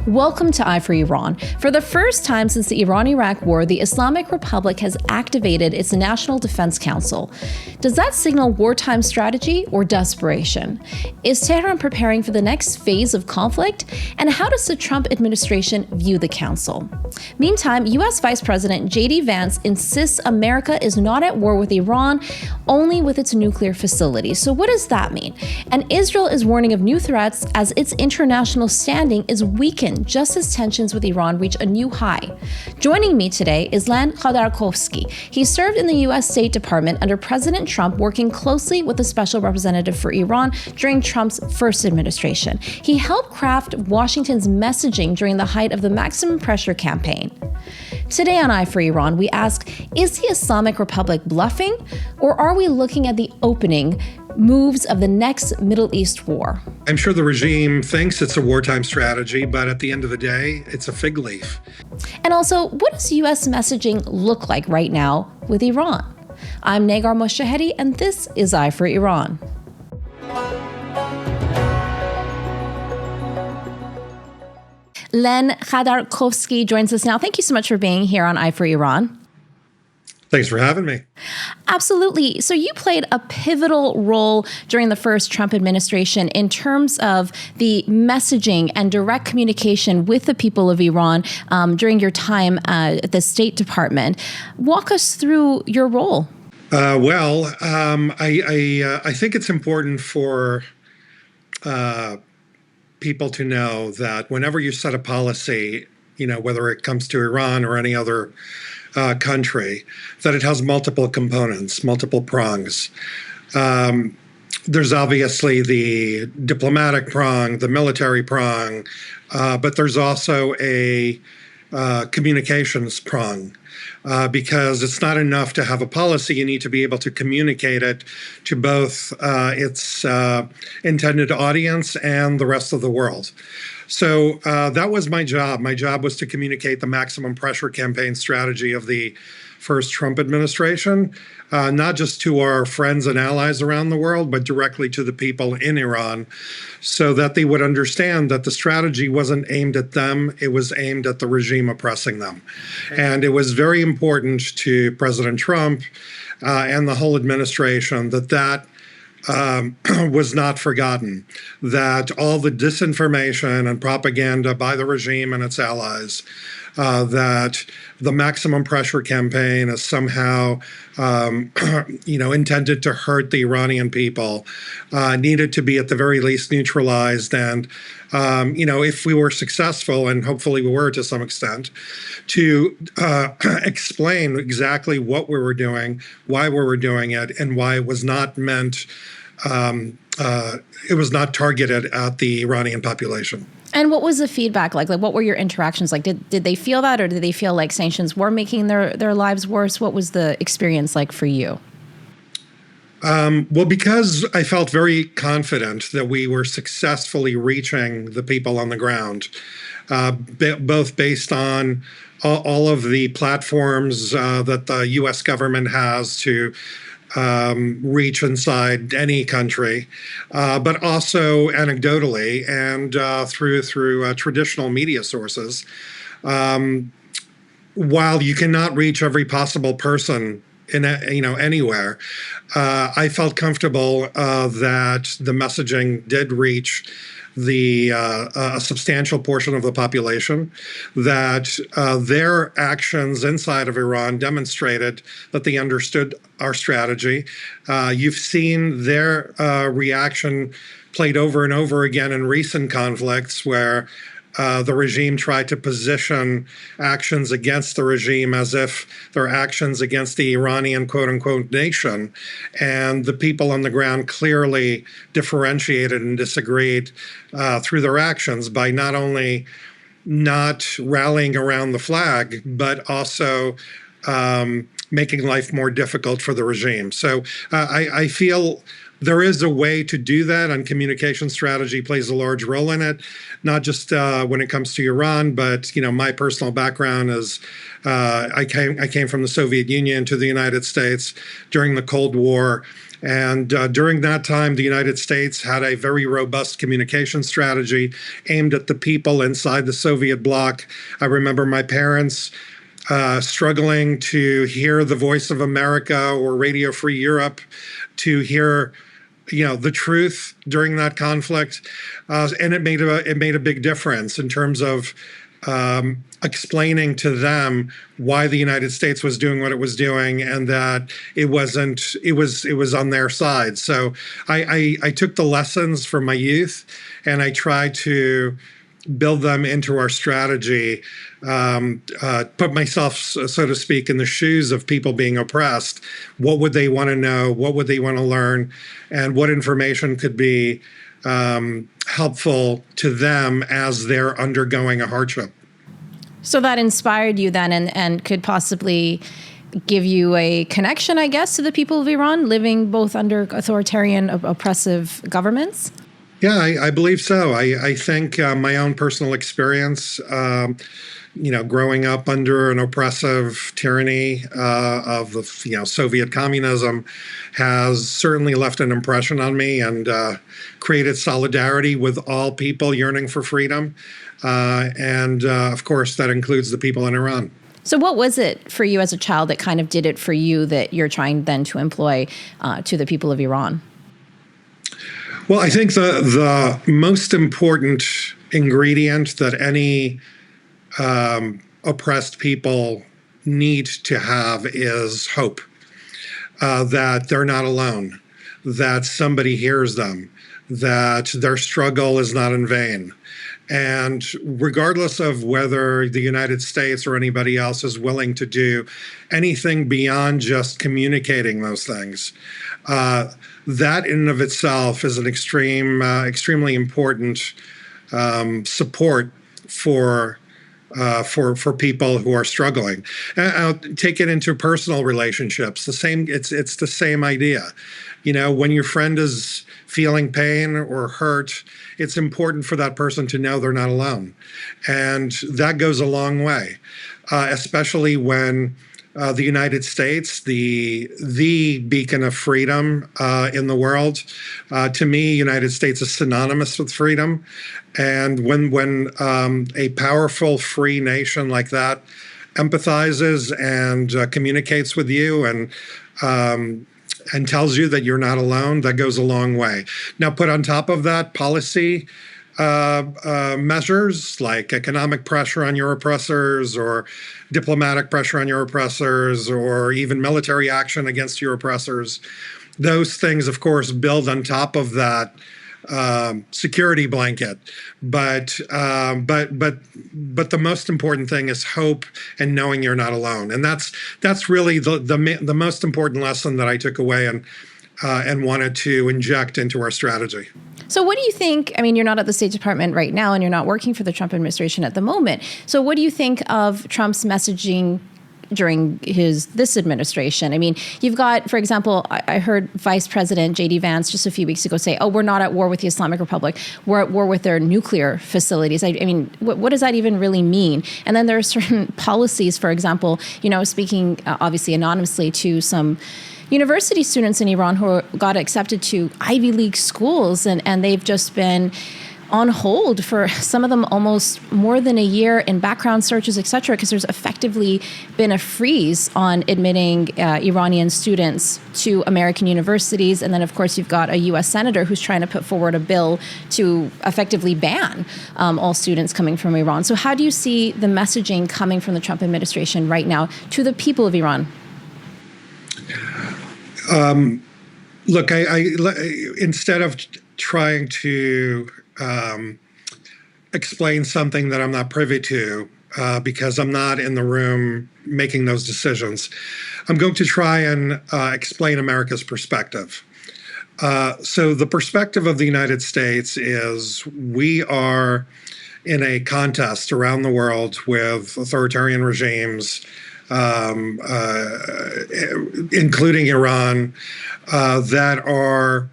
Welcome to Eye for Iran. For the first time since the Iran-Iraq War, the Islamic Republic has activated its National Defense Council. Does that signal wartime strategy or desperation? Is Tehran preparing for the next phase of conflict? And how does the Trump administration view the council? Meantime, U.S. Vice President J.D. Vance insists America is not at war with Iran, only with its nuclear facilities. So what does that mean? And Israel is warning of new threats as its international standing is weakened just as tensions with Iran reach a new high. Joining me today is Len Khodorkovsky. He served in the U.S. State Department under President Trump, working closely with the Special Representative for Iran during Trump's first administration. He helped craft Washington's messaging during the height of the maximum pressure campaign. Today on Eye for Iran, we ask, is the Islamic Republic bluffing, or are we looking at the opening moves of the next Middle East war? I'm sure the regime thinks it's a wartime strategy, but at the end of the day, it's a fig leaf. And also, what does U.S. messaging look like right now with Iran? I'm Negar Moshahedi, and this is Eye for Iran. Len Khodorkovsky joins us now. Thank you so much for being here on Eye for Iran. Thanks for having me. Absolutely. So you played a pivotal role during the first Trump administration in terms of the messaging and direct communication with the people of Iran during your time at the State Department. Walk us through your role. I think it's important for people to know that whenever you set a policy, whether it comes to Iran or any other country, that it has multiple components, multiple prongs. There's obviously the diplomatic prong, the military prong, but there's also a communications prong. Because it's not enough to have a policy, you need to be able to communicate it to both its intended audience and the rest of the world. So that was my job. My job was to communicate the maximum pressure campaign strategy of the first Trump administration, not just to our friends and allies around the world, but directly to the people in Iran, so that they would understand that the strategy wasn't aimed at them, it was aimed at the regime oppressing them. And it was very important to President Trump and the whole administration that was not forgotten, that all the disinformation and propaganda by the regime and its allies, that the maximum pressure campaign is somehow, intended to hurt the Iranian people, needed to be at the very least neutralized. And, if we were successful, and hopefully we were to some extent, to explain exactly what we were doing, why we were doing it, and why it was not meant, it was not targeted at the Iranian population. And what was the feedback like? Like, what were your interactions like? Did they feel that, or did they feel like sanctions were making their lives worse? What was the experience like for you? Well, because I felt very confident that we were successfully reaching the people on the ground, both based on all of the platforms that the U.S. government has to reach inside any country, but also anecdotally and through traditional media sources. While you cannot reach every possible person in anywhere, I felt comfortable that the messaging did reach a substantial portion of the population, that their actions inside of Iran demonstrated that they understood our strategy. You've seen their reaction played over and over again in recent conflicts where the regime tried to position actions against the regime as if they're actions against the Iranian quote-unquote nation. And the people on the ground clearly differentiated and disagreed through their actions by not only not rallying around the flag, but also making life more difficult for the regime. So I feel There is a way to do that, and communication strategy plays a large role in it, not just when it comes to Iran, but my personal background is I came from the Soviet Union to the United States during the Cold War. And during that time, the United States had a very robust communication strategy aimed at the people inside the Soviet bloc. I remember my parents struggling to hear the voice of America or Radio Free Europe, to hear the truth during that conflict, and it made a big difference in terms of explaining to them why the United States was doing what it was doing, and that it was on their side. So I took the lessons from my youth, and I tried to build them into our strategy, put myself, so to speak, in the shoes of people being oppressed. What would they want to know? What would they want to learn? And what information could be helpful to them as they're undergoing a hardship? So that inspired you then, and could possibly give you a connection, I guess, to the people of Iran living both under authoritarian, oppressive governments? Yeah, I believe so. I think my own personal experience, growing up under an oppressive tyranny of the Soviet communism, has certainly left an impression on me, and created solidarity with all people yearning for freedom. And of course, that includes the people in Iran. So what was it for you as a child that kind of did it for you that you're trying then to employ to the people of Iran? Well, I think the most important ingredient that any oppressed people need to have is hope, that they're not alone, that somebody hears them, that their struggle is not in vain. And regardless of whether the United States or anybody else is willing to do anything beyond just communicating those things, that in and of itself is an extremely important support for people who are struggling. I'll take it into personal relationships. It's the same idea. When your friend is feeling pain or hurt, it's important for that person to know they're not alone, and that goes a long way, especially when the United States, the beacon of freedom in the world. To me, United States is synonymous with freedom. And when a powerful, free nation like that empathizes and communicates with you and tells you that you're not alone, that goes a long way. Now, put on top of that policy measures like economic pressure on your oppressors, or diplomatic pressure on your oppressors, or even military action against your oppressors. Those things, of course, build on top of that security blanket. But the most important thing is hope and knowing you're not alone. And that's really the most important lesson that I took away and wanted to inject into our strategy. So what do you think? I mean, you're not at the State Department right now, and you're not working for the Trump administration at the moment. So what do you think of Trump's messaging during this administration? I mean, you've got, for example, I heard Vice President J.D. Vance just a few weeks ago say, we're not at war with the Islamic Republic. We're at war with their nuclear facilities. I mean, what does that even really mean? And then there are certain policies, for example, speaking obviously anonymously to some university students in Iran who got accepted to Ivy League schools, and they've just been on hold for some of them almost more than a year in background searches, et cetera, because there's effectively been a freeze on admitting Iranian students to American universities. And then, of course, you've got a U.S. senator who's trying to put forward a bill to effectively ban all students coming from Iran. So how do you see the messaging coming from the Trump administration right now to the people of Iran? Look, I instead of trying to explain something that I'm not privy to, because I'm not in the room making those decisions, I'm going to try and explain America's perspective. So the perspective of the United States is we are in a contest around the world with authoritarian regimes, including Iran, that are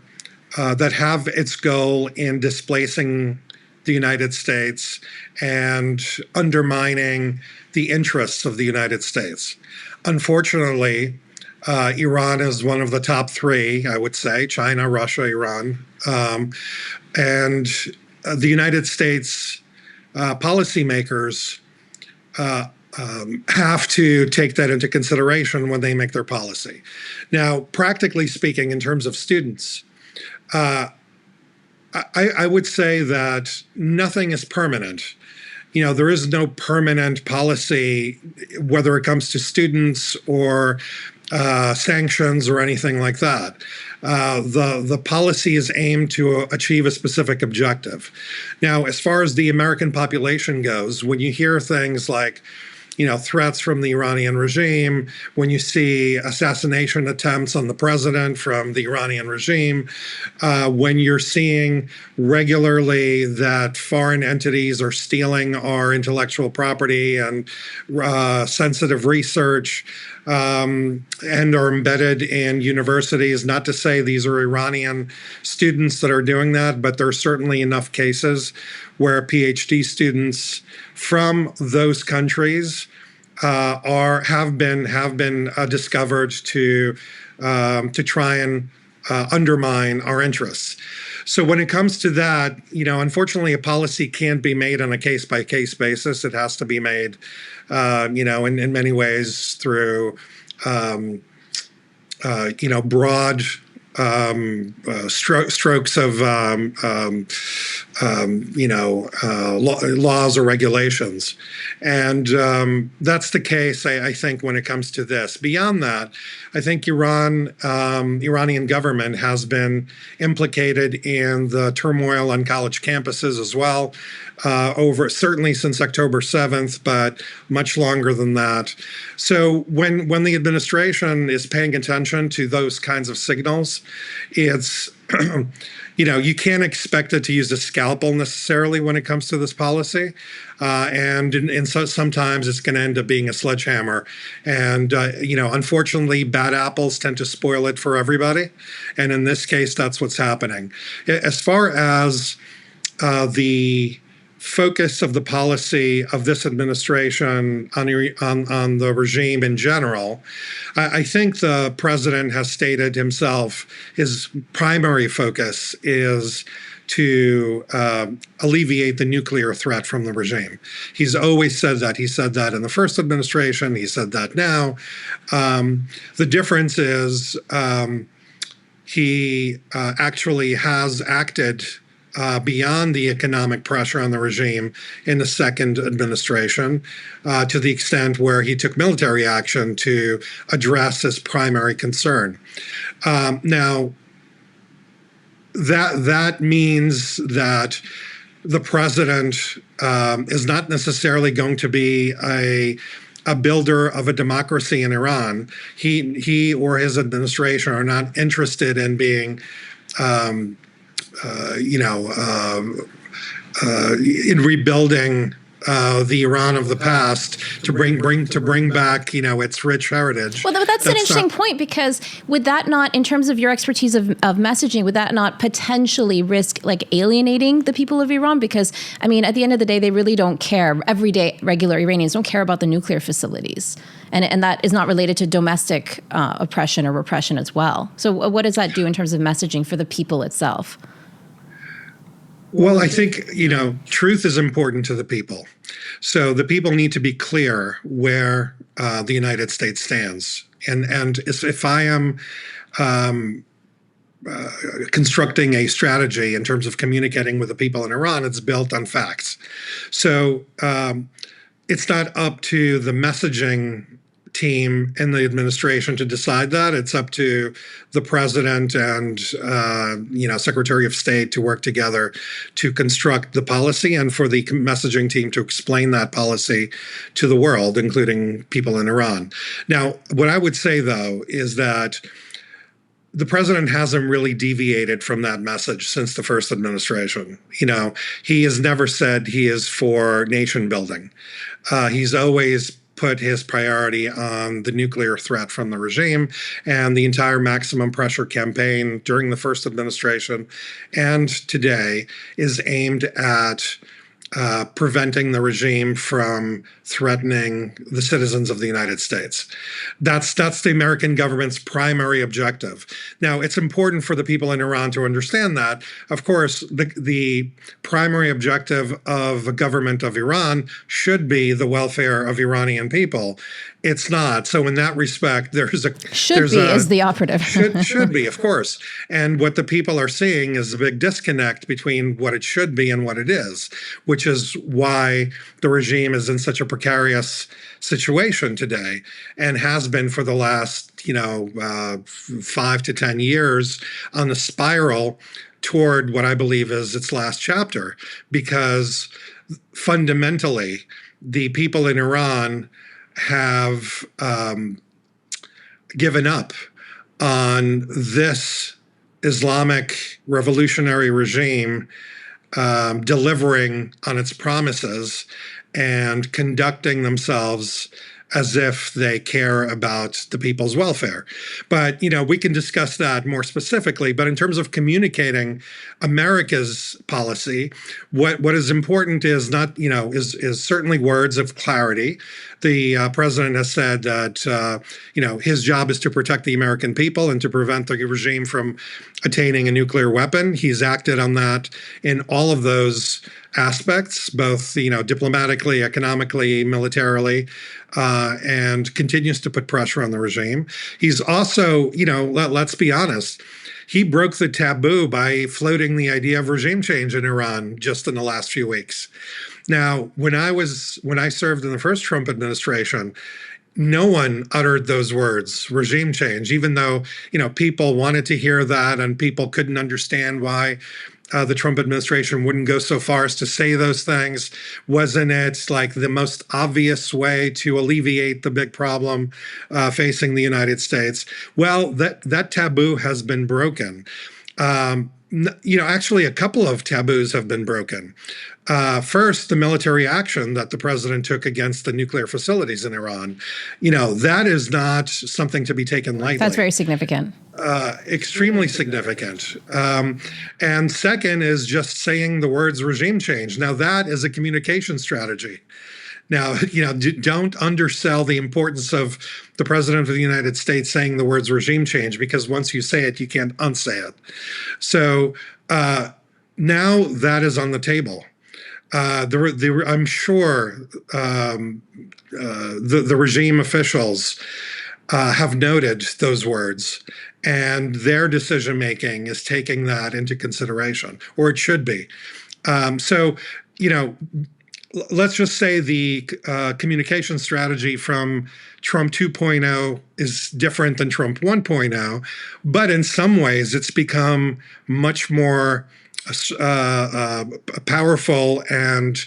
that have its goal in displacing the United States and undermining the interests of the United States. Unfortunately, Iran is one of the top three, I would say: China, Russia, Iran. And the United States policymakers have to take that into consideration when they make their policy. Now, practically speaking, in terms of students, I would say that nothing is permanent. There is no permanent policy, whether it comes to students or sanctions or anything like that. The policy is aimed to achieve a specific objective. Now, as far as the American population goes, when you hear things like, threats from the Iranian regime, when you see assassination attempts on the president from the Iranian regime, when you're seeing regularly that foreign entities are stealing our intellectual property and sensitive research, and are embedded in universities. Not to say these are Iranian students that are doing that, but there are certainly enough cases where PhD students from those countries have been discovered to try and undermine our interests. So when it comes to that, unfortunately, a policy can't be made on a case-by-case basis. It has to be made, in many ways through, broad strokes of, laws or regulations. And that's the case, I think, when it comes to this. Beyond that, I think Iranian government has been implicated in the turmoil on college campuses as well, certainly since October 7th, but much longer than that. So when the administration is paying attention to those kinds of signals, it's you can't expect it to use a scalpel necessarily when it comes to this policy. And so sometimes it's going to end up being a sledgehammer. And, unfortunately, bad apples tend to spoil it for everybody. And in this case, that's what's happening. As far as the focus of the policy of this administration on the regime in general, I think the president has stated himself his primary focus is to alleviate the nuclear threat from the regime. He's always said that. He said that in the first administration. He said that now. The difference is he actually has acted beyond the economic pressure on the regime in the second administration, to the extent where he took military action to address his primary concern. Now, that means that the president is not necessarily going to be a builder of a democracy in Iran. He or his administration are not interested in being in rebuilding the Iran of the past to bring back its rich heritage. Well, that's an interesting point, because would that not, in terms of your expertise of messaging, would that not potentially risk alienating the people of Iran? Because at the end of the day, they really don't care. Everyday regular Iranians don't care about the nuclear facilities, and that is not related to domestic oppression or repression as well. So what does that do in terms of messaging for the people itself? Well, I think, truth is important to the people. So the people need to be clear where the United States stands. And if I am constructing a strategy in terms of communicating with the people in Iran, it's built on facts. So it's not up to the messaging team in the administration to decide that. It's up to the president and Secretary of State to work together to construct the policy, and for the messaging team to explain that policy to the world, including people in Iran. Now, what I would say, though, is that the president hasn't really deviated from that message since the first administration. He has never said he is for nation building. He's always put his priority on the nuclear threat from the regime, and the entire maximum pressure campaign during the first administration and today is aimed at preventing the regime from threatening the citizens of the United States. That's the American government's primary objective. Now, it's important for the people in Iran to understand that. Of course, the primary objective of the government of Iran should be the welfare of Iranian people. It's not. So in that respect, is the operative. should be, of course. And what the people are seeing is a big disconnect between what it should be and what it is, which is why the regime is in such a precarious situation today and has been for the last, 5 to 10 years on the spiral toward what I believe is its last chapter, because fundamentally, the people in Iran have given up on this Islamic revolutionary regime delivering on its promises and conducting themselves as if they care about the people's welfare. But, we can discuss that more specifically. But in terms of communicating America's policy, what is important is not, is certainly words of clarity. The president has said that, his job is to protect the American people and to prevent the regime from attaining a nuclear weapon. He's acted on that in all of those aspects, both, diplomatically, economically, militarily, and continues to put pressure on the regime. He's also, let's be honest, he broke the taboo by floating the idea of regime change in Iran just in the last few weeks. Now, when I served in the first Trump administration, no one uttered those words, regime change, even though, people wanted to hear that and people couldn't understand why the Trump administration wouldn't go so far as to say those things. Wasn't it like the most obvious way to alleviate the big problem facing the United States? Well, that taboo has been broken. Actually, a couple of taboos have been broken. First, the military action that the president took against the nuclear facilities in Iran. That is not something to be taken lightly. That's very significant. Extremely significant. And second is just saying the words regime change. Now, that is a communication strategy. Now, don't undersell the importance of the president of the United States saying the words regime change, because once you say it, you can't unsay it. So now that is on the table. I'm sure the regime officials have noted those words, and their decision making is taking that into consideration, or it should be. Let's just say the communication strategy from Trump 2.0 is different than Trump 1.0, but in some ways it's become much more powerful and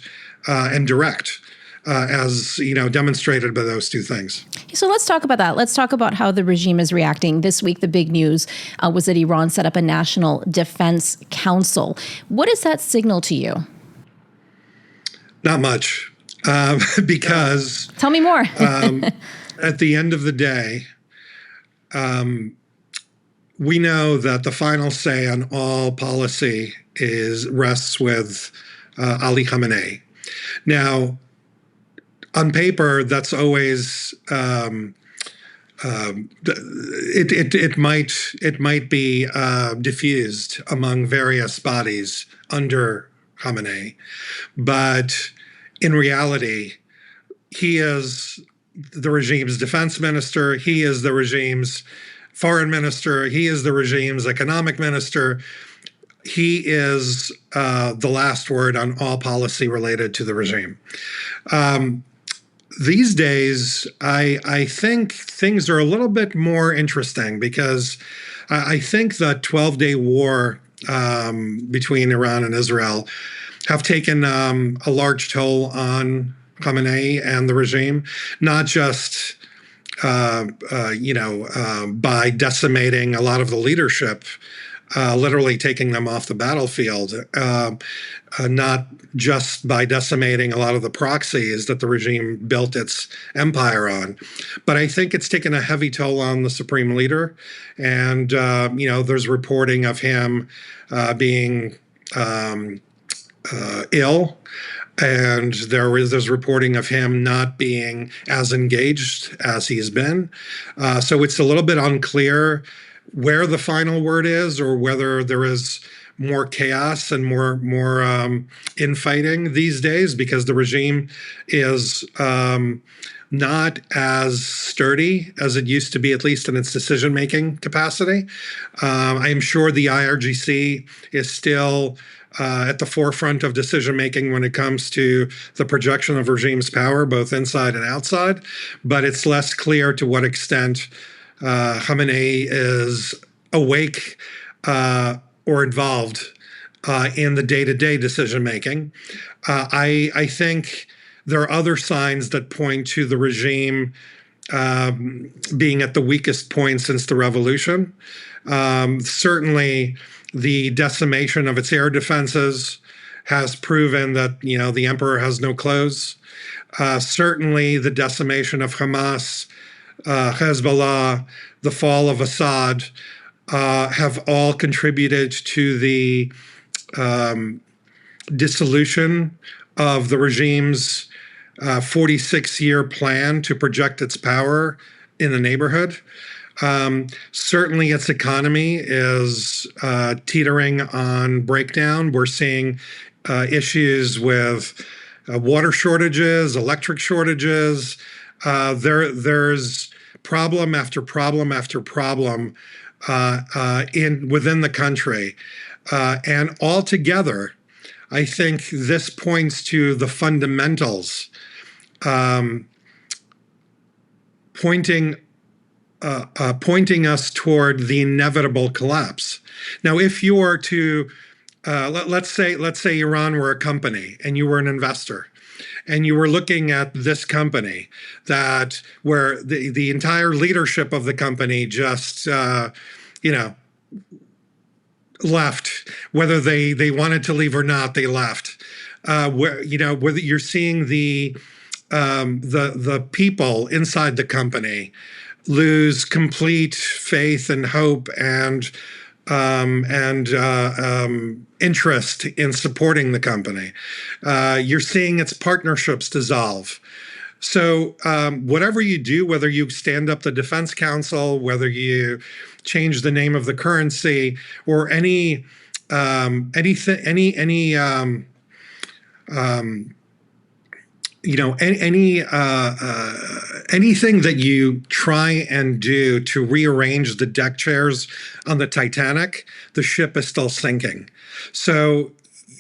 direct, as demonstrated by those two things. So let's talk about that. Let's talk about how the regime is reacting. This week, the big news was that Iran set up a National Defense Council. What does that signal to you? Not much, because... Tell me more. At the end of the day, we know that the final say on all policy rests with Ali Khamenei. Now, on paper, that's always it might be diffused among various bodies under Khamenei, but in reality, he is the regime's defense minister. He is the regime's foreign minister. He is the regime's economic minister. He is the last word on all policy related to the regime. These days, I think things are a little bit more interesting, because I think the 12-day war between Iran and Israel have taken a large toll on Khamenei and the regime, not just by decimating a lot of the leadership literally taking them off the battlefield, not just by decimating a lot of the proxies that the regime built its empire on, but I think it's taken a heavy toll on the supreme leader. And, there's reporting of him being ill. And there's reporting of him not being as engaged as he's been. So it's a little bit unclear where the final word is, or whether there is more chaos and more infighting these days, because the regime is not as sturdy as it used to be, at least in its decision-making capacity. I am sure the IRGC is still at the forefront of decision-making when it comes to the projection of regime's power, both inside and outside, but it's less clear to what extent Khamenei is awake or involved in the day-to-day decision-making. I think there are other signs that point to the regime being at the weakest point since the revolution. Certainly, the decimation of its air defenses has proven that, the emperor has no clothes. Certainly, the decimation of Hamas, Hezbollah, the fall of Assad have all contributed to the dissolution of the regime's 46-year plan to project its power in the neighborhood. Certainly, its economy is teetering on breakdown. We're seeing issues with water shortages, electric shortages. There's problem after problem after problem within the country, and altogether, I think this points to the fundamentals, pointing us toward the inevitable collapse. Now, if you were to, let's say Iran were a company and you were an investor, and you were looking at this company where the entire leadership of the company just, left, whether they wanted to leave or not, they left. Whether you're seeing the people inside the company lose complete faith and hope and interest in supporting the company. You're seeing its partnerships dissolve. So whatever you do, whether you stand up the Defense Council, whether you change the name of the currency, or anything that you try and do to rearrange the deck chairs on the Titanic, the ship is still sinking. So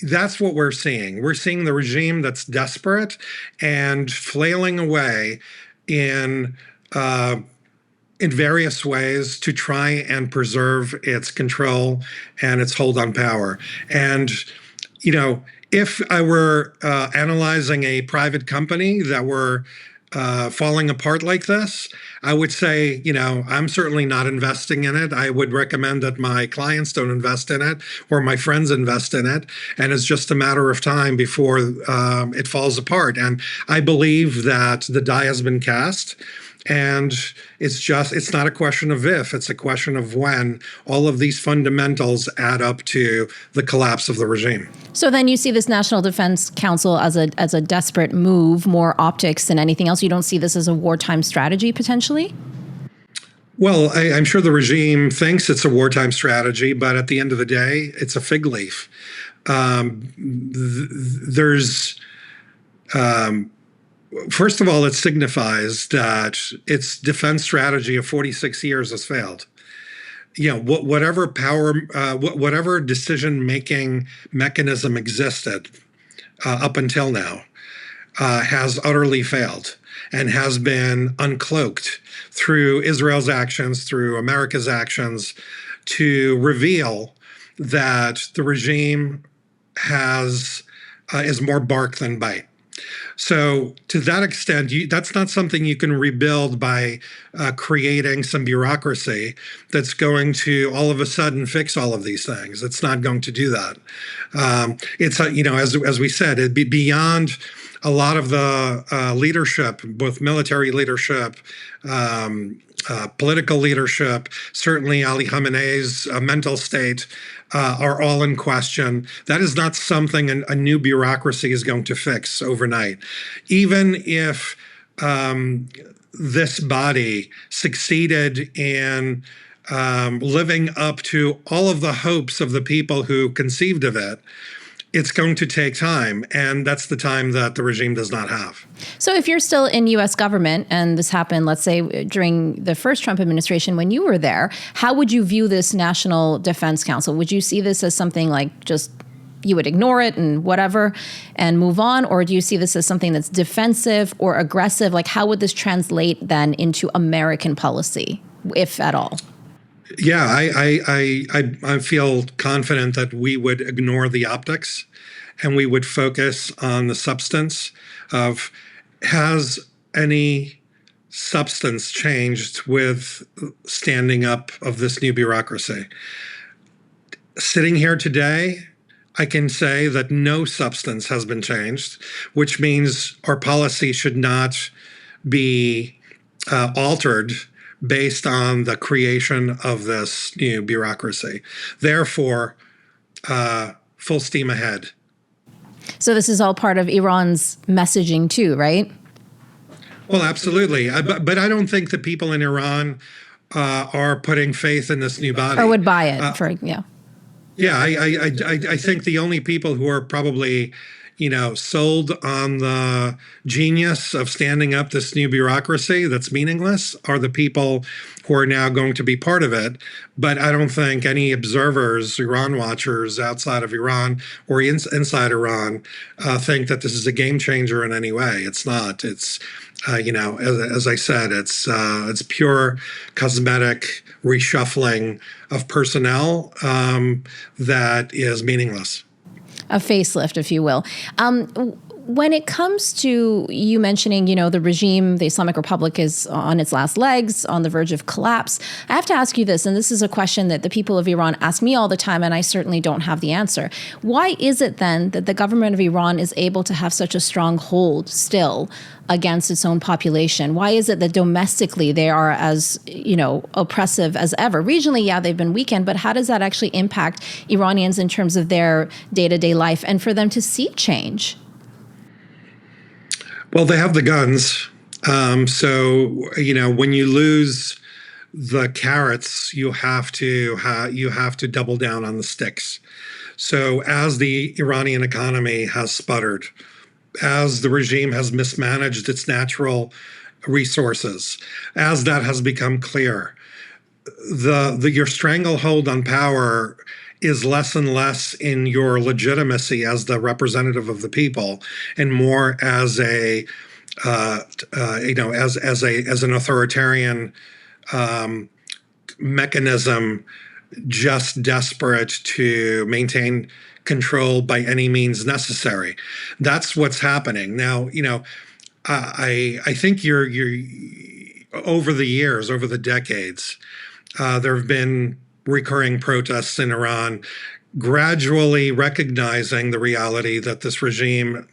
that's what we're seeing. We're seeing the regime that's desperate and flailing away in various ways to try and preserve its control and its hold on power. And, if I were analyzing a private company that were falling apart like this, I would say, I'm certainly not investing in it. I would recommend that my clients don't invest in it, or my friends invest in it. And it's just a matter of time before it falls apart. And I believe that the die has been cast. And it's not a question of if, it's a question of when all of these fundamentals add up to the collapse of the regime. So then you see this National Defense Council as a desperate move, more optics than anything else. You don't see this as a wartime strategy potentially? Well, I'm sure the regime thinks it's a wartime strategy, but at the end of the day, it's a fig leaf. First of all, it signifies that its defense strategy of 46 years has failed. Whatever power, whatever decision-making mechanism existed up until now has utterly failed and has been uncloaked through Israel's actions, through America's actions, to reveal that the regime is more bark than bite. So to that extent, that's not something you can rebuild by creating some bureaucracy that's going to all of a sudden fix all of these things. It's not going to do that. As we said, it'd be beyond a lot of the leadership, both military leadership, political leadership, certainly Ali Khamenei's mental state, are all in question. That is not something a new bureaucracy is going to fix overnight. Even if this body succeeded in living up to all of the hopes of the people who conceived of it, it's going to take time, and that's the time that the regime does not have. So if you're still in U.S. government, and this happened, let's say, during the first Trump administration when you were there, how would you view this National Defense Council? Would you see this as something like just you would ignore it and whatever and move on? Or do you see this as something that's defensive or aggressive? Like, how would this translate then into American policy, if at all? Yeah, I feel confident that we would ignore the optics and we would focus on the substance of, has any substance changed with standing up of this new bureaucracy? Sitting here today, I can say that no substance has been changed, which means our policy should not be altered based on the creation of this new bureaucracy. Therefore, full steam ahead. So this is all part of Iran's messaging too, right? Well, absolutely. But I don't think the people in Iran are putting faith in this new body. Or would buy it, Yeah, I think the only people who are probably, sold on the genius of standing up this new bureaucracy that's meaningless are the people who are now going to be part of it. But I don't think any observers, Iran watchers outside of Iran or inside Iran think that this is a game changer in any way. It's not. It's, as I said, it's pure cosmetic reshuffling of personnel that is meaningless. A facelift, if you will. When it comes to you mentioning, the regime, the Islamic Republic is on its last legs, on the verge of collapse, I have to ask you this, and this is a question that the people of Iran ask me all the time, and I certainly don't have the answer. Why is it then that the government of Iran is able to have such a strong hold still against its own population? Why is it that domestically they are as, oppressive as ever? Regionally, yeah, they've been weakened, but how does that actually impact Iranians in terms of their day-to-day life and for them to see change? Well, they have the guns. So, when you lose the carrots, you have to double down on the sticks. So as the Iranian economy has sputtered, as the regime has mismanaged its natural resources, as that has become clear, your stranglehold on power is less and less in your legitimacy as the representative of the people, and more as an authoritarian mechanism, just desperate to maintain control by any means necessary. That's what's happening now. I think you're over the years, over the decades, there have been recurring protests in Iran, gradually recognizing the reality that this regime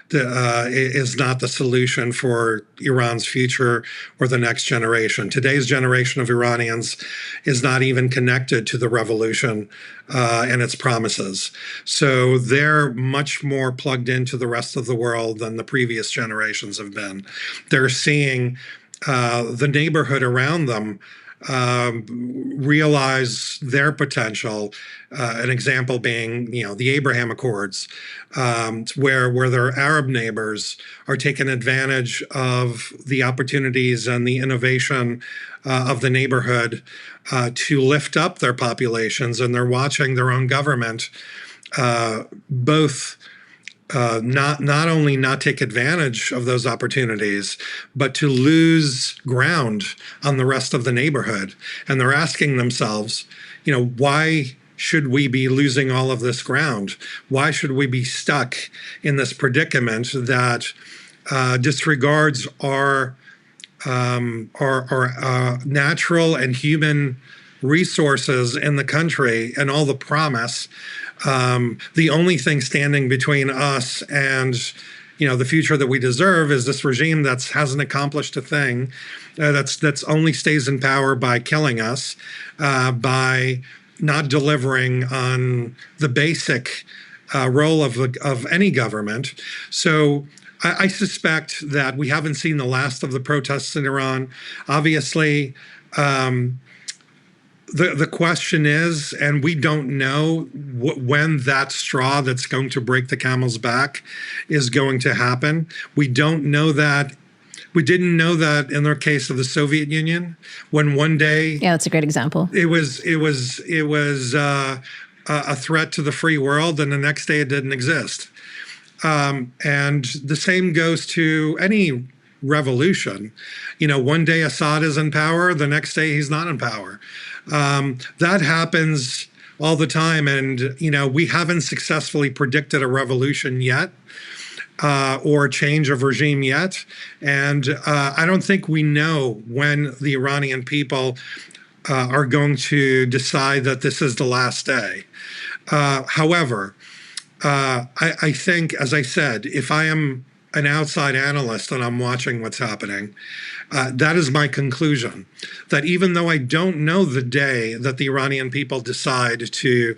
is not the solution for Iran's future or the next generation. Today's generation of Iranians is not even connected to the revolution and its promises. So they're much more plugged into the rest of the world than the previous generations have been. They're seeing the neighborhood around them realize their potential. An example being, the Abraham Accords, where their Arab neighbors are taking advantage of the opportunities and the innovation of the neighborhood to lift up their populations, and they're watching their own government both not only not take advantage of those opportunities, but to lose ground on the rest of the neighborhood. And they're asking themselves, why should we be losing all of this ground? Why should we be stuck in this predicament that disregards our natural and human resources in the country and all the promise? The only thing standing between us and the future that we deserve is this regime that hasn't accomplished a thing, that's only stays in power by killing us, by not delivering on the basic role of any government. So I suspect that we haven't seen the last of the protests in Iran. Obviously, the question is, and we don't know when that straw that's going to break the camel's back is going to happen. We don't know that. We didn't know that in the case of the Soviet Union, when one day, yeah, that's a great example. It was a threat to the free world, and the next day it didn't exist. And the same goes to any revolution. One day Assad is in power, the next day he's not in power. That happens all the time, and we haven't successfully predicted a revolution yet. Or a change of regime yet. And I don't think we know when the Iranian people are going to decide that this is the last day. However, I think, as I said, if I am an outside analyst and I'm watching what's happening, that is my conclusion, that even though I don't know the day that the Iranian people decide to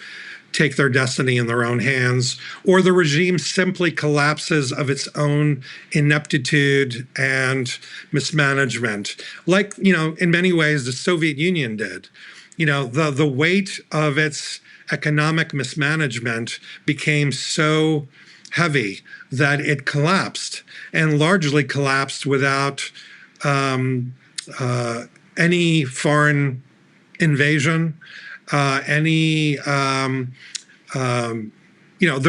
take their destiny in their own hands, or the regime simply collapses of its own ineptitude and mismanagement, like, in many ways the Soviet Union did. The weight of its economic mismanagement became so heavy that it collapsed, and largely collapsed without any foreign invasion, there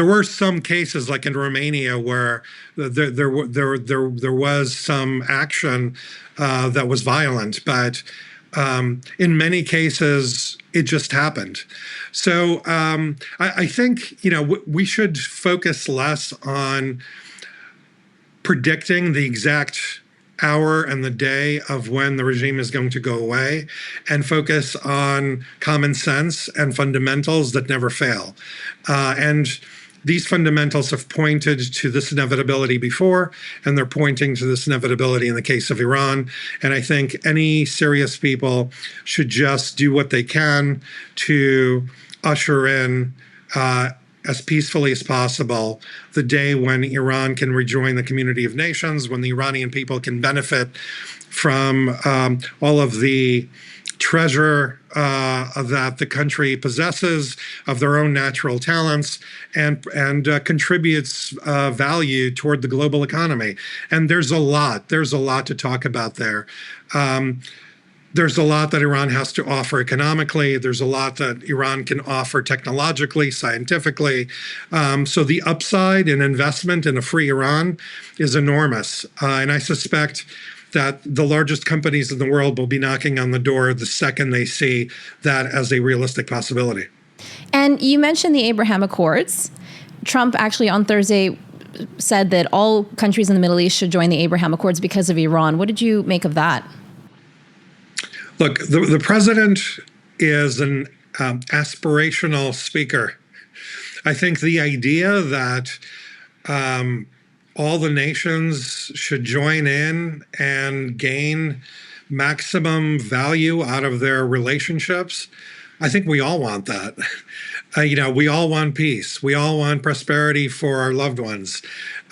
were some cases, like in Romania, where there was some action that was violent, but in many cases it just happened. So I think we should focus less on predicting the exact hour and the day of when the regime is going to go away, and focus on common sense and fundamentals that never fail. And these fundamentals have pointed to this inevitability before, and they're pointing to this inevitability in the case of Iran. And I think any serious people should just do what they can to usher in as peacefully as possible the day when Iran can rejoin the community of nations, when the Iranian people can benefit from all of the treasure that the country possesses, of their own natural talents, and contributes value toward the global economy. And there's a lot to talk about there. There's a lot that Iran has to offer economically. There's a lot that Iran can offer technologically, scientifically. So the upside in investment in a free Iran is enormous. And I suspect that the largest companies in the world will be knocking on the door the second they see that as a realistic possibility. And you mentioned the Abraham Accords. Trump actually on Thursday said that all countries in the Middle East should join the Abraham Accords because of Iran. What did you make of that? Look, the president is an aspirational speaker. I think the idea that all the nations should join in and gain maximum value out of their relationships, I think we all want that. We all want peace. We all want prosperity for our loved ones.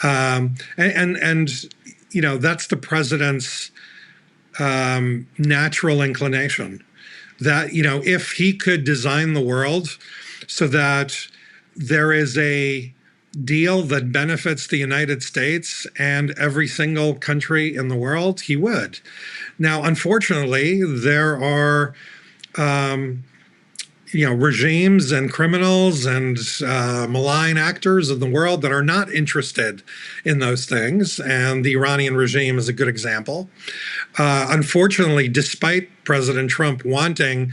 And that's the president's natural inclination, that if he could design the world so that there is a deal that benefits the United States and every single country in the world, he would. Now, unfortunately, there are regimes and criminals and malign actors in the world that are not interested in those things, and the Iranian regime is a good example. Unfortunately, despite President Trump wanting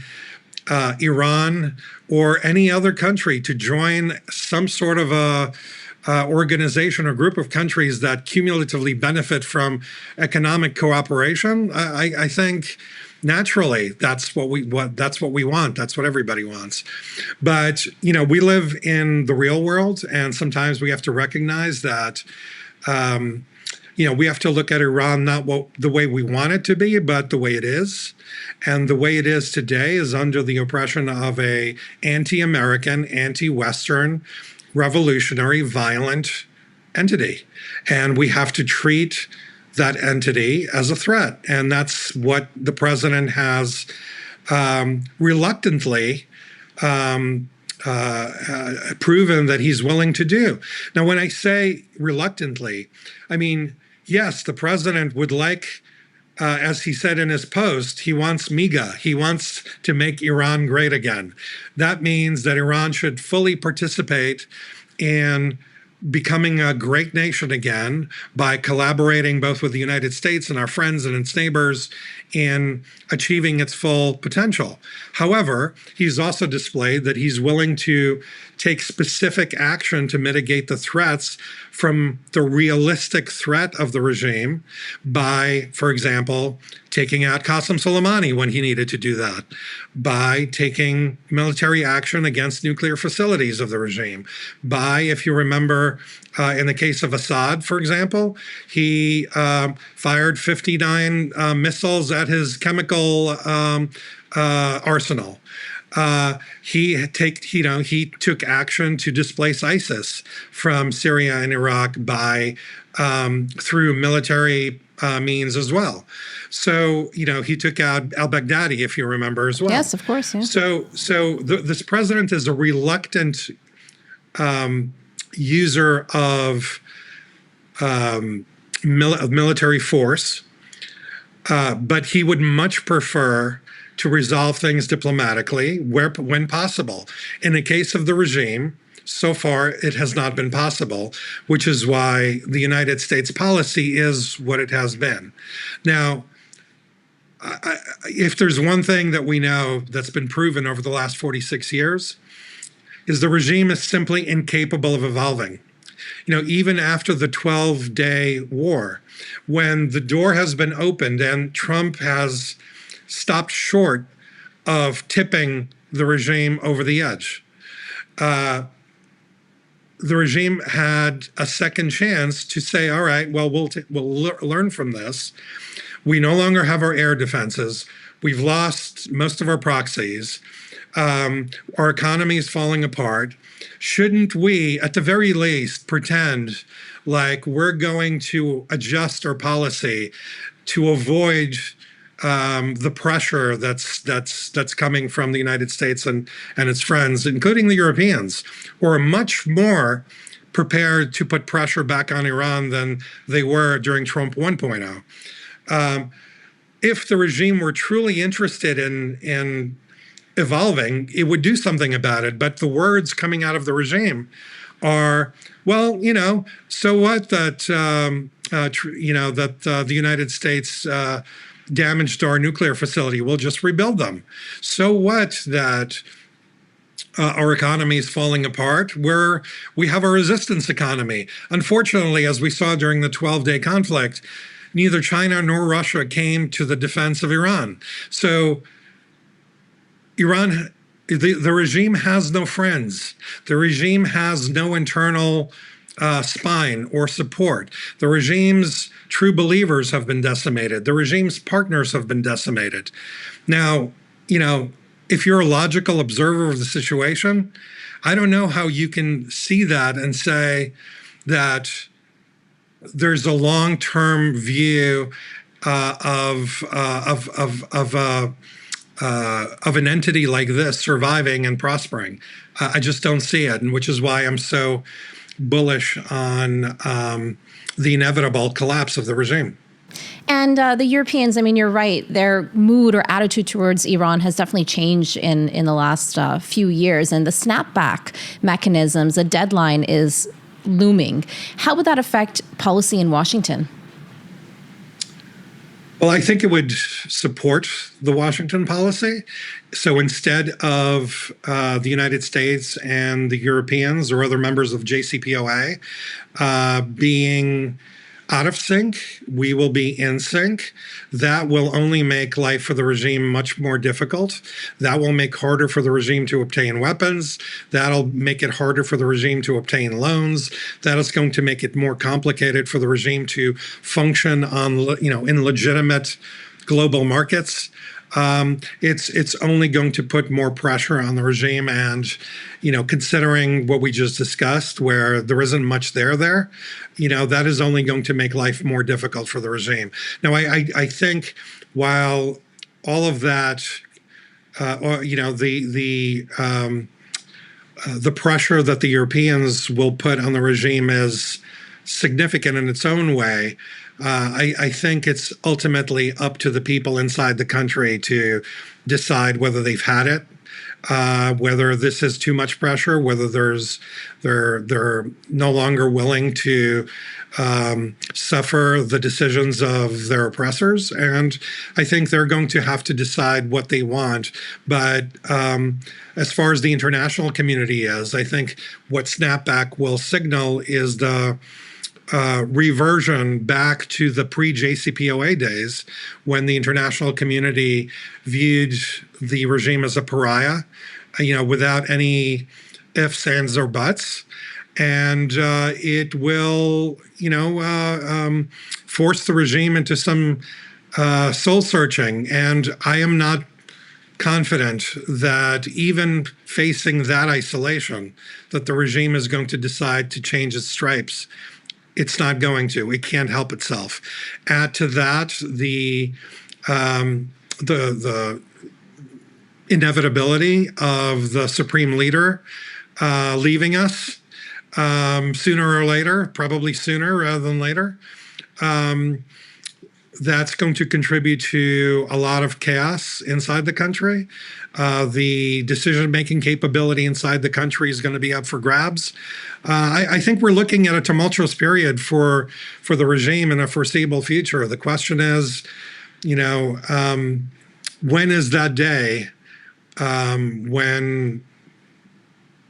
Iran or any other country to join some sort of a organization or group of countries that cumulatively benefit from economic cooperation, I think naturally that's what we want. That's what everybody wants. But we live in the real world, and sometimes we have to recognize that. We have to look at Iran not the way we want it to be, but the way it is. And the way it is today is under the oppression of a anti-American, anti-Western, revolutionary, violent entity. And we have to treat that entity as a threat. And that's what the president has reluctantly proven that he's willing to do. Now, when I say reluctantly, I mean, yes, the president would like, as he said in his post, he wants MIGA. He wants to make Iran great again. That means that Iran should fully participate in becoming a great nation again by collaborating both with the United States and our friends and its neighbors in achieving its full potential. However, he's also displayed that he's willing to take specific action to mitigate the threats from the realistic threat of the regime by, for example, taking out Qasem Soleimani when he needed to do that, by taking military action against nuclear facilities of the regime, by, if you remember, in the case of Assad, for example, he fired 59 missiles at his chemical arsenal. He took action to displace ISIS from Syria and Iraq by through military means as well. So he took out al-Baghdadi, if you remember, as well. Yes, of course. Yeah. So this president is a reluctant user of military force, but he would much prefer to resolve things diplomatically when possible. In the case of the regime, so far it has not been possible, which is why the United States policy is what it has been. Now, if there's one thing that we know that's been proven over the last 46 years, is the regime is simply incapable of evolving. Even after the 12-day war, when the door has been opened and Trump has stopped short of tipping the regime over the edge, the regime had a second chance to say, all right, well, we'll learn from this. We no longer have our air defenses. We've lost most of our proxies. Our economy is falling apart. Shouldn't we, at the very least, pretend like we're going to adjust our policy to avoid the pressure that's coming from the United States and its friends, including the Europeans, who are much more prepared to put pressure back on Iran than they were during Trump 1.0. If the regime were truly interested in evolving, it would do something about it. But the words coming out of the regime are, well, so what that the United States damaged our nuclear facility, we'll just rebuild them. So what that our economy is falling apart, we have a resistance economy. Unfortunately, as we saw during the 12-day conflict, neither China nor Russia came to the defense of Iran. So Iran, the regime has no friends. The regime has no internal spine or support. The regime's true believers have been decimated. The regime's partners have been decimated. Now, if you're a logical observer of the situation, I don't know how you can see that and say that there's a long-term view of an entity like this surviving and prospering. I just don't see it, and which is why I'm so bullish on the inevitable collapse of the regime. And the Europeans, you're right, their mood or attitude towards Iran has definitely changed in the last few years. And the snapback mechanisms, the deadline is looming. How would that affect policy in Washington? Well, I think it would support the Washington policy. So instead of the United States and the Europeans or other members of JCPOA being out of sync, we will be in sync. That will only make life for the regime much more difficult. That will make harder for the regime to obtain weapons. That'll make it harder for the regime to obtain loans. That is going to make it more complicated for the regime to function on, in legitimate global markets. It's only going to put more pressure on the regime, and considering what we just discussed, where there isn't much there, that is only going to make life more difficult for the regime. Now, I think while all of that, the pressure that the Europeans will put on the regime is significant in its own way. I think it's ultimately up to the people inside the country to decide whether they've had it, whether this is too much pressure, whether they're no longer willing to suffer the decisions of their oppressors. And I think they're going to have to decide what they want. But as far as the international community is, I think what snapback will signal is the reversion back to the pre-JCPOA days, when the international community viewed the regime as a pariah, without any ifs, ands, or buts. And it will, force the regime into some soul searching. And I am not confident that even facing that isolation, that the regime is going to decide to change its stripes. It's not going to. It can't help itself. Add to that the inevitability of the supreme leader leaving us sooner or later, probably sooner rather than later. That's going to contribute to a lot of chaos inside the country. The decision-making capability inside the country is going to be up for grabs. I think we're looking at a tumultuous period for the regime in a foreseeable future. The question is, when is that day when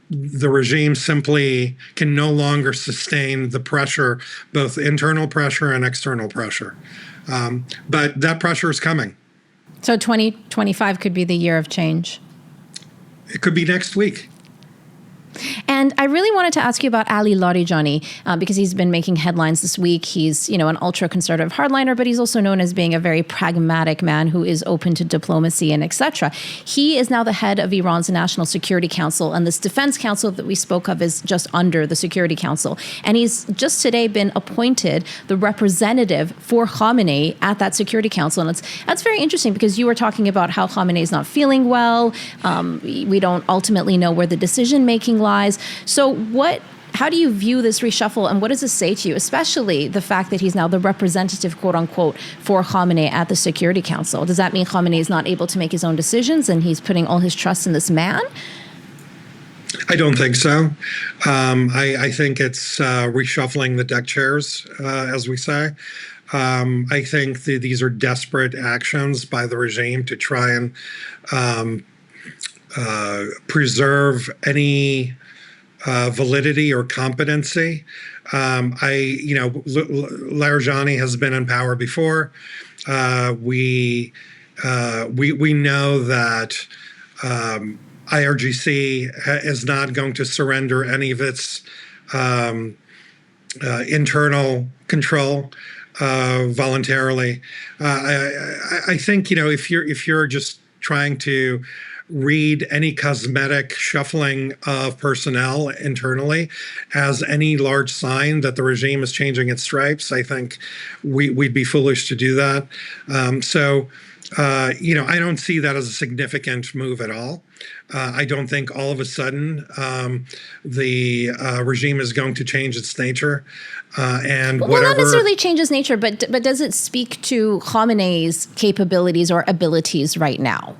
the regime simply can no longer sustain the pressure, both internal pressure and external pressure. But that pressure is coming. So 2025 could be the year of change. It could be next week. And I really wanted to ask you about Ali Larijani, because he's been making headlines this week. He's, an ultra-conservative hardliner, but he's also known as being a very pragmatic man who is open to diplomacy and etc. He is now the head of Iran's National Security Council, and this Defense Council that we spoke of is just under the Security Council. And he's just today been appointed the representative for Khamenei at that Security Council. And that's very interesting, because you were talking about how Khamenei is not feeling well. We don't ultimately know where the decision-making lies. So how do you view this reshuffle, and what does this say to you, especially the fact that he's now the representative, quote unquote, for Khamenei at the Security Council? Does that mean Khamenei is not able to make his own decisions and he's putting all his trust in this man? I don't think so. I think it's reshuffling the deck chairs, as we say. I think these are desperate actions by the regime to try and preserve any validity or competency. Larijani has been in power before. We know that IRGC is not going to surrender any of its internal control voluntarily. I think if you're just trying to read any cosmetic shuffling of personnel internally as any large sign that the regime is changing its stripes, I think we'd be foolish to do that. I don't see that as a significant move at all. I don't think all of a sudden the regime is going to change its nature. Well, not necessarily change its nature, but does it speak to Khamenei's capabilities or abilities right now?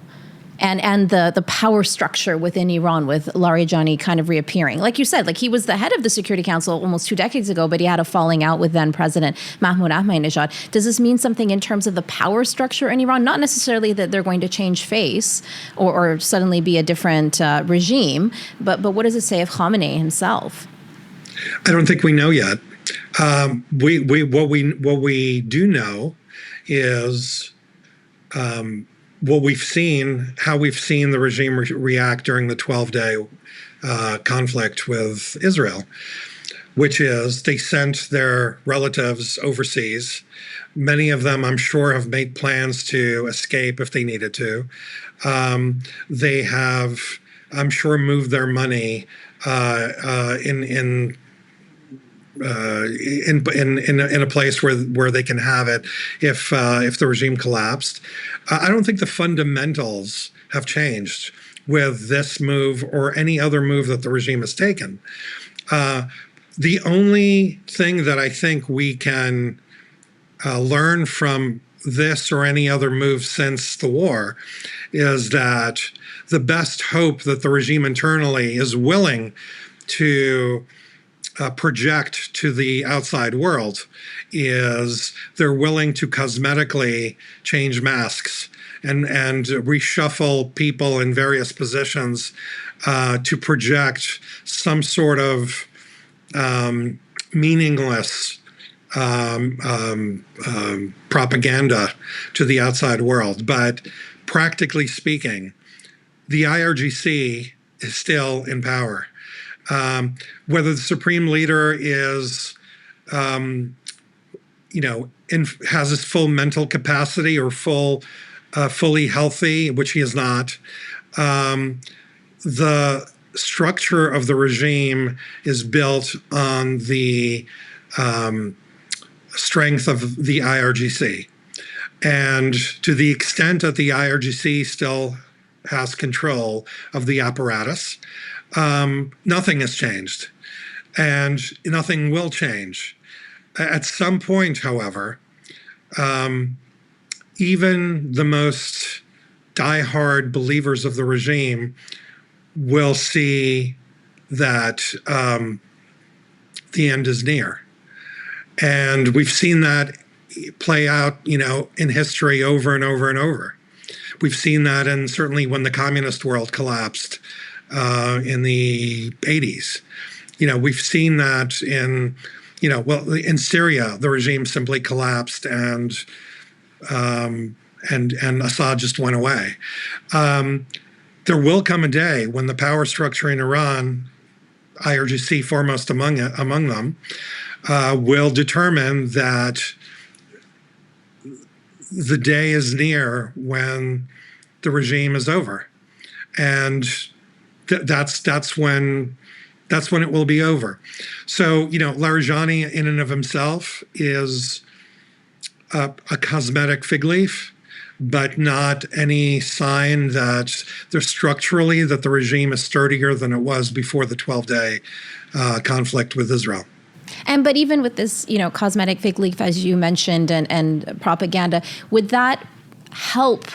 and the power structure within Iran, with Larijani kind of reappearing. Like you said, like he was the head of the Security Council almost 2 decades ago, but he had a falling out with then President Mahmoud Ahmadinejad. Does this mean something in terms of the power structure in Iran? Not necessarily that they're going to change face or suddenly be a different regime, but what does it say of Khamenei himself? I don't think we know yet. What we do know is what we've seen, how we've seen the regime react during the 12-day conflict with Israel, which is they sent their relatives overseas. Many of them, I'm sure, have made plans to escape if they needed to. They have, I'm sure, moved their money in a place where they can have it if the regime collapsed. I don't think the fundamentals have changed with this move or any other move that the regime has taken. The only thing that I think we can learn from this or any other move since the war is that the best hope that the regime internally is willing to project to the outside world is they're willing to cosmetically change masks and reshuffle people in various positions to project some sort of meaningless propaganda to the outside world. But practically speaking, the IRGC is still in power. Whether the supreme leader is, has his full mental capacity or fully healthy, which he is not, the structure of the regime is built on the strength of the IRGC. And to the extent that the IRGC still has control of the apparatus, nothing has changed, and nothing will change. At some point, however, even the most diehard believers of the regime will see that the end is near. And we've seen that play out, in history over and over and over. We've seen that, and certainly when the communist world collapsed in the 80s. We've seen that in Syria, the regime simply collapsed and Assad just went away. There will come a day when the power structure in Iran, IRGC foremost among them, will determine that the day is near when the regime is over, and that's when it will be over. So Larijani in and of himself is a cosmetic fig leaf, but not any sign that structurally that the regime is sturdier than it was before the 12-day conflict with Israel. But even with this, cosmetic fig leaf, as you mentioned, and propaganda, would that help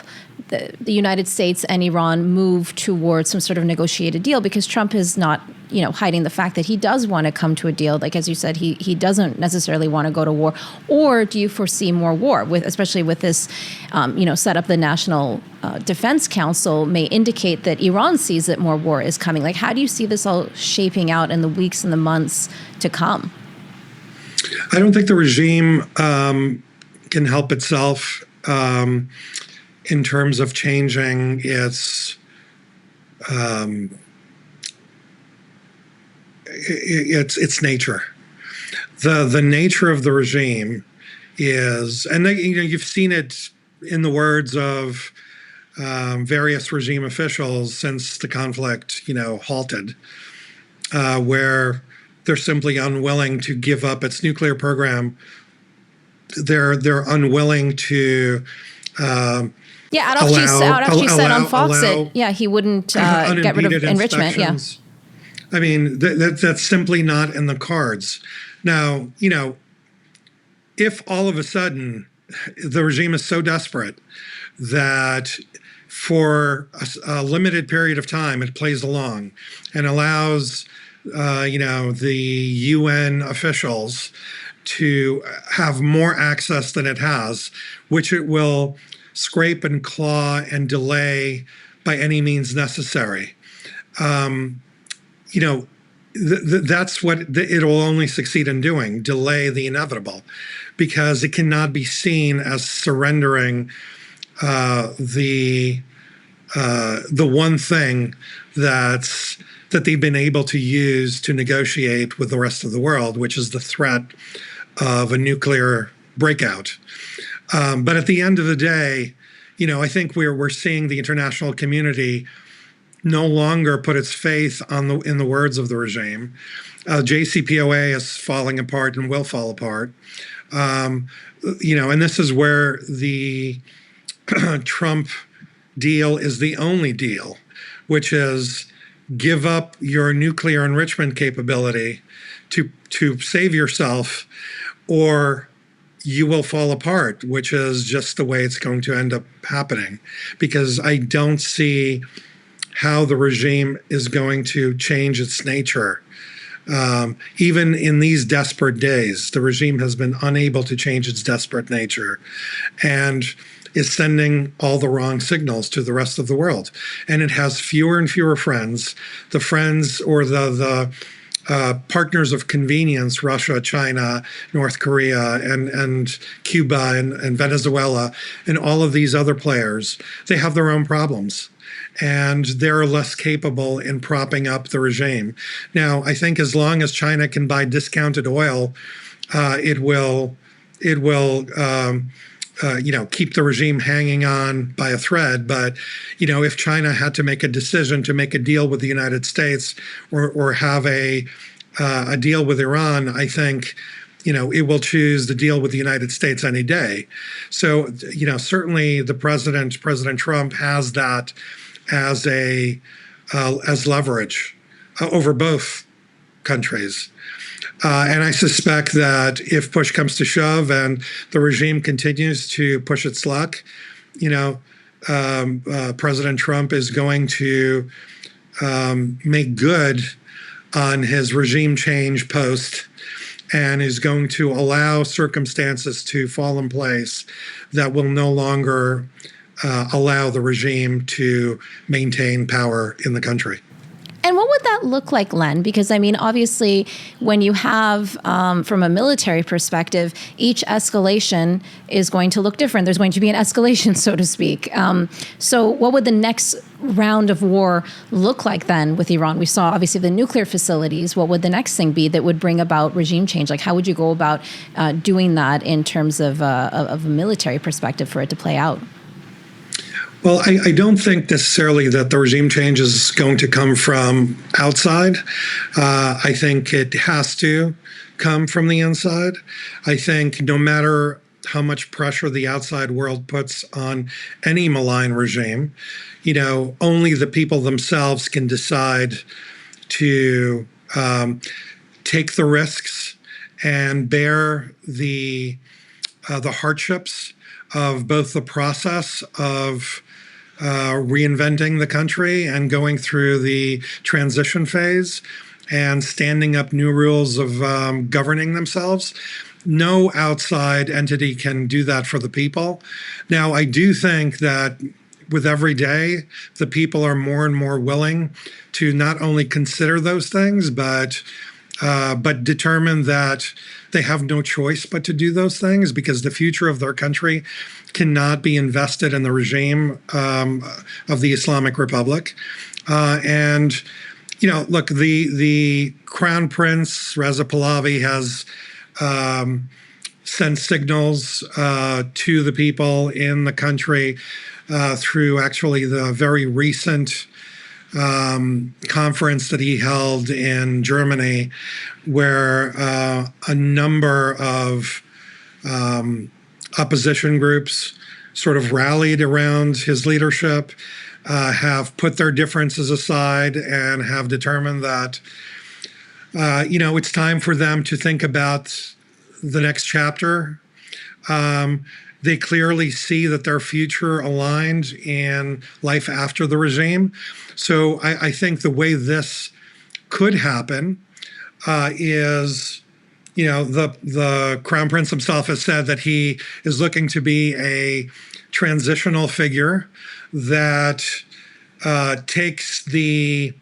the United States and Iran move towards some sort of negotiated deal? Because Trump is not, hiding the fact that he does want to come to a deal. Like, as you said, he doesn't necessarily want to go to war. Or do you foresee more war, especially with this, set up the National Defense Council may indicate that Iran sees that more war is coming. Like, how do you see this all shaping out in the weeks and the months to come? I don't think the regime can help itself in terms of changing its nature. The nature of the regime is, and you've seen it in the words of various regime officials since the conflict, halted, where they're simply unwilling to give up its nuclear program. They're unwilling to. Adolf said on Fox that he wouldn't get rid of enrichment. Yeah, I mean that's simply not in the cards. Now, if all of a sudden the regime is so desperate that for a limited period of time, it plays along and allows, the UN officials to have more access than it has, which it will scrape and claw and delay by any means necessary. That's what it'll only succeed in doing, delay the inevitable, because it cannot be seen as surrendering the one thing that they've been able to use to negotiate with the rest of the world, which is the threat of a nuclear breakout. But at the end of the day, I think we're seeing the international community no longer put its faith in the words of the regime. JCPOA is falling apart and will fall apart. And this is where the Trump deal is the only deal, which is give up your nuclear enrichment capability to save yourself, or you will fall apart, which is just the way it's going to end up happening. Because I don't see how the regime is going to change its nature. Even in these desperate days, the regime has been unable to change its desperate nature and is sending all the wrong signals to the rest of the world. And it has fewer and fewer friends. The friends or the partners of convenience, Russia, China, North Korea, and Cuba and Venezuela, and all of these other players, they have their own problems. And they're less capable in propping up the regime. Now, I think as long as China can buy discounted oil, it will keep the regime hanging on by a thread. But, if China had to make a decision to make a deal with the United States or have a deal with Iran, I think, it will choose the deal with the United States any day. So, certainly President Trump has that as leverage over both countries. And I suspect that if push comes to shove and the regime continues to push its luck, President Trump is going to make good on his regime change post and is going to allow circumstances to fall in place that will no longer allow the regime to maintain power in the country. And what would that look like, Len? Because, obviously, when you have, from a military perspective, each escalation is going to look different. There's going to be an escalation, so to speak. So what would the next round of war look like then with Iran? We saw, obviously, the nuclear facilities. What would the next thing be that would bring about regime change? Like, how would you go about doing that in terms of a military perspective for it to play out? Well, I don't think necessarily that the regime change is going to come from outside. I think it has to come from the inside. I think no matter how much pressure the outside world puts on any malign regime, only the people themselves can decide to take the risks and bear the hardships of both the process of reinventing the country and going through the transition phase and standing up new rules of governing themselves. No outside entity can do that for the people. Now, I do think that with every day, the people are more and more willing to not only consider those things, but determine that they have no choice but to do those things because the future of their country cannot be invested in the regime of the Islamic Republic. Look, the Crown Prince Reza Pahlavi has sent signals to the people in the country through actually the very recent conference that he held in Germany, where a number of opposition groups sort of rallied around his leadership, have put their differences aside, and have determined that it's time for them to think about the next chapter. They clearly see that their future aligned in life after the regime. So I think the way this could happen is, the Crown Prince himself has said that he is looking to be a transitional figure that takes the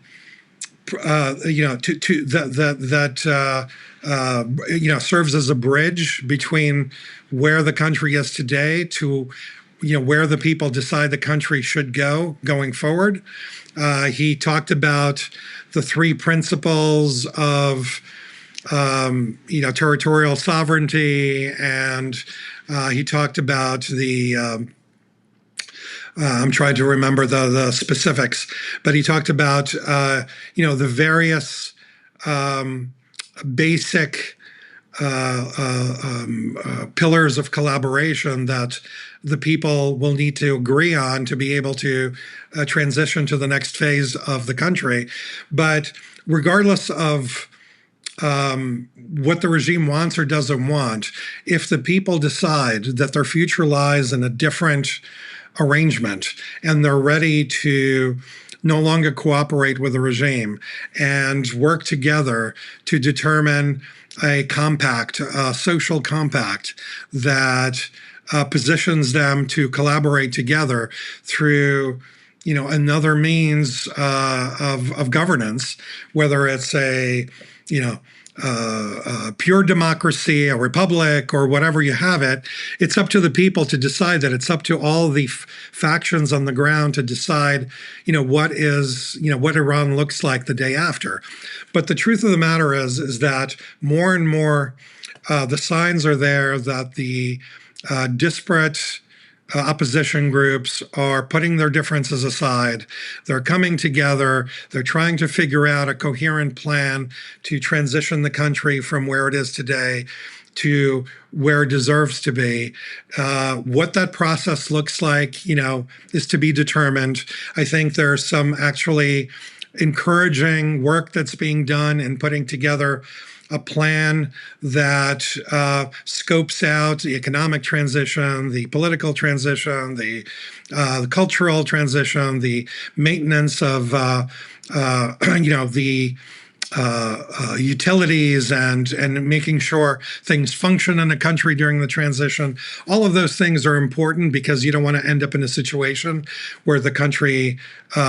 serves as a bridge between where the country is today to where the people decide the country should go going forward. He talked about the three principles of territorial sovereignty, and he talked about the I'm trying to remember the specifics, but he talked about the various basic pillars of collaboration that the people will need to agree on to be able to transition to the next phase of the country. But regardless of what the regime wants or doesn't want, if the people decide that their future lies in a different arrangement and they're ready to no longer cooperate with the regime and work together to determine a compact, a social compact that positions them to collaborate together through another means of governance, whether it's a pure democracy, a republic, or whatever you have it. It's up to the people to decide that. It's up to all the factions on the ground to decide, what Iran looks like the day after. But the truth of the matter is that more and more the signs are there that the disparate opposition groups are putting their differences aside. They're coming together. They're trying to figure out a coherent plan to transition the country from where it is today to where it deserves to be. What that process looks like, is to be determined. I think there's some actually encouraging work that's being done in putting together a plan that scopes out the economic transition, the political transition, the cultural transition, the maintenance of the utilities and making sure things function in a country during the transition. All of those things are important because you don't want to end up in a situation where the country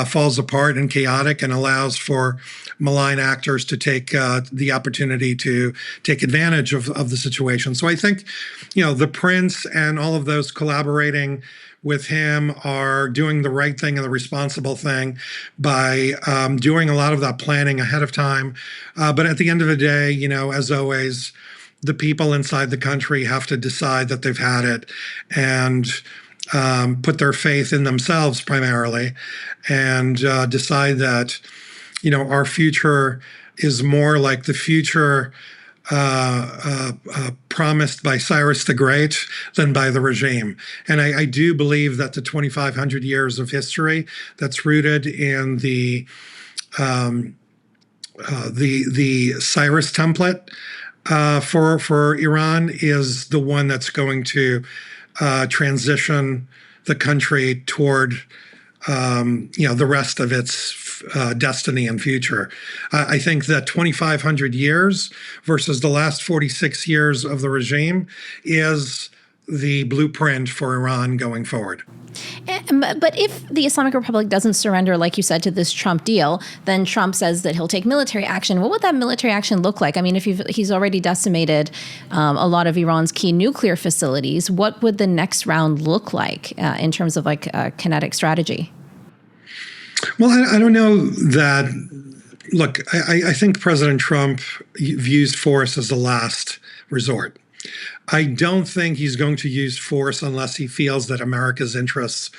falls apart and chaotic and allows for malign actors to take the opportunity to take advantage of the situation. So I think, the prince and all of those collaborating with him are doing the right thing and the responsible thing by doing a lot of that planning ahead of time. But at the end of the day, as always, the people inside the country have to decide that they've had it and put their faith in themselves primarily and decide that, our future is more like the future promised by Cyrus the Great than by the regime. And I do believe that the 2,500 years of history that's rooted in the Cyrus template for Iran is the one that's going to transition the country toward the rest of its destiny and future. I think that 2,500 years versus the last 46 years of the regime is the blueprint for Iran going forward. But if the Islamic Republic doesn't surrender, like you said, to this Trump deal, then Trump says that he'll take military action. What would that military action look like? I mean, if he's already decimated a lot of Iran's key nuclear facilities, what would the next round look like in terms of kinetic strategy? Well, I don't know that. Look, I think President Trump views force as the last resort. I don't think he's going to use force unless he feels that America's interests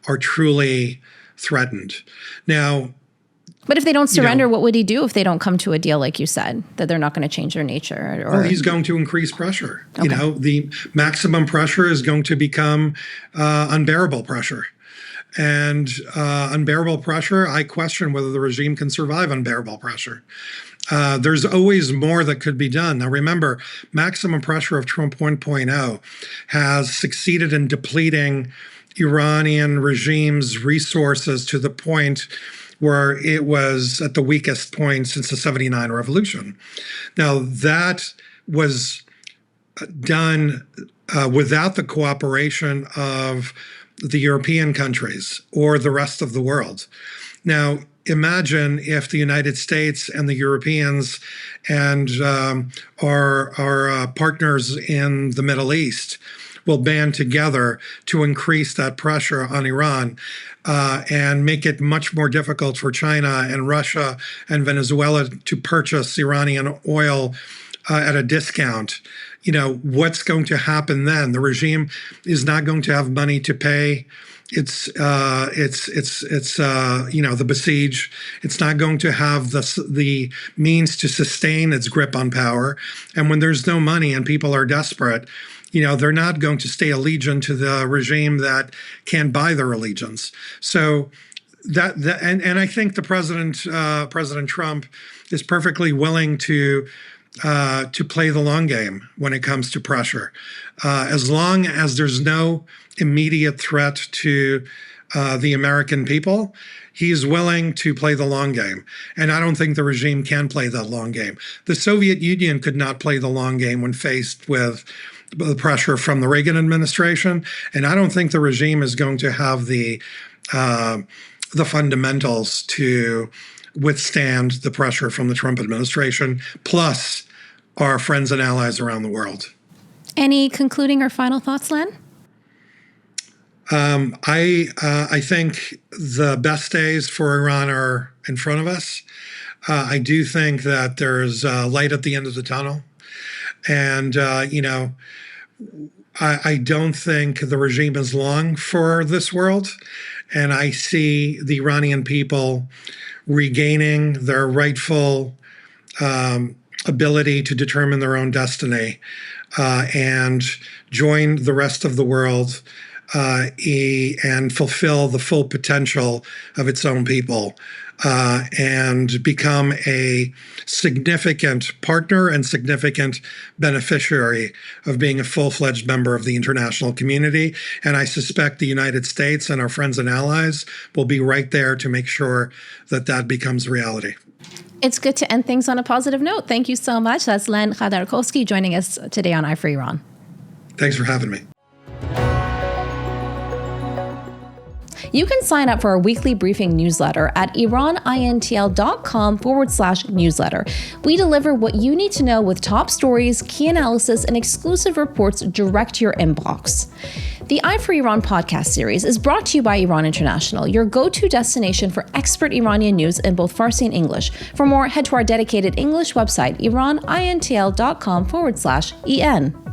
are truly threatened. Now, but if they don't surrender, what would he do if they don't come to a deal, like you said, that they're not going to change their nature? Well, he's going to increase pressure. Okay. The maximum pressure is going to become unbearable pressure. And unbearable pressure, I question whether the regime can survive unbearable pressure. There's always more that could be done. Now, remember, maximum pressure of Trump 1.0 has succeeded in depleting Iranian regime's resources to the point where it was at the weakest point since the 79 revolution. Now, that was done without the cooperation of the European countries or the rest of the world. Now, imagine if the United States and the Europeans and our partners in the Middle East will band together to increase that pressure on Iran and make it much more difficult for China and Russia and Venezuela to purchase Iranian oil at a discount. You know, what's going to happen then? The regime is not going to have money to pay the besieged. It's not going to have the means to sustain its grip on power. And when there's no money and people are desperate, they're not going to stay allegiant to the regime that can't buy their allegiance. So and I think the President Trump is perfectly willing to play the long game when it comes to pressure. As long as there's no immediate threat to the American people, he's willing to play the long game. And I don't think the regime can play that long game. The Soviet Union could not play the long game when faced with the pressure from the Reagan administration. And I don't think the regime is going to have the fundamentals to withstand the pressure from the Trump administration, plus our friends and allies around the world. Any concluding or final thoughts, Len? I think the best days for Iran are in front of us. I do think that there's light at the end of the tunnel. And, I don't think the regime is long for this world. And I see the Iranian people regaining their rightful ability to determine their own destiny and join the rest of the world and fulfill the full potential of its own people and become a significant partner and significant beneficiary of being a full-fledged member of the international community. And I suspect the United States and our friends and allies will be right there to make sure that that becomes reality. It's good to end things on a positive note. Thank you so much. That's Len Khodorkovsky joining us today on Eye for Iran. Thanks for having me. You can sign up for our weekly briefing newsletter at iranintl.com/newsletter. We deliver what you need to know with top stories, key analysis, and exclusive reports direct to your inbox. The Eye for Iran podcast series is brought to you by Iran International, your go-to destination for expert Iranian news in both Farsi and English. For more, head to our dedicated English website, iranintl.com/en.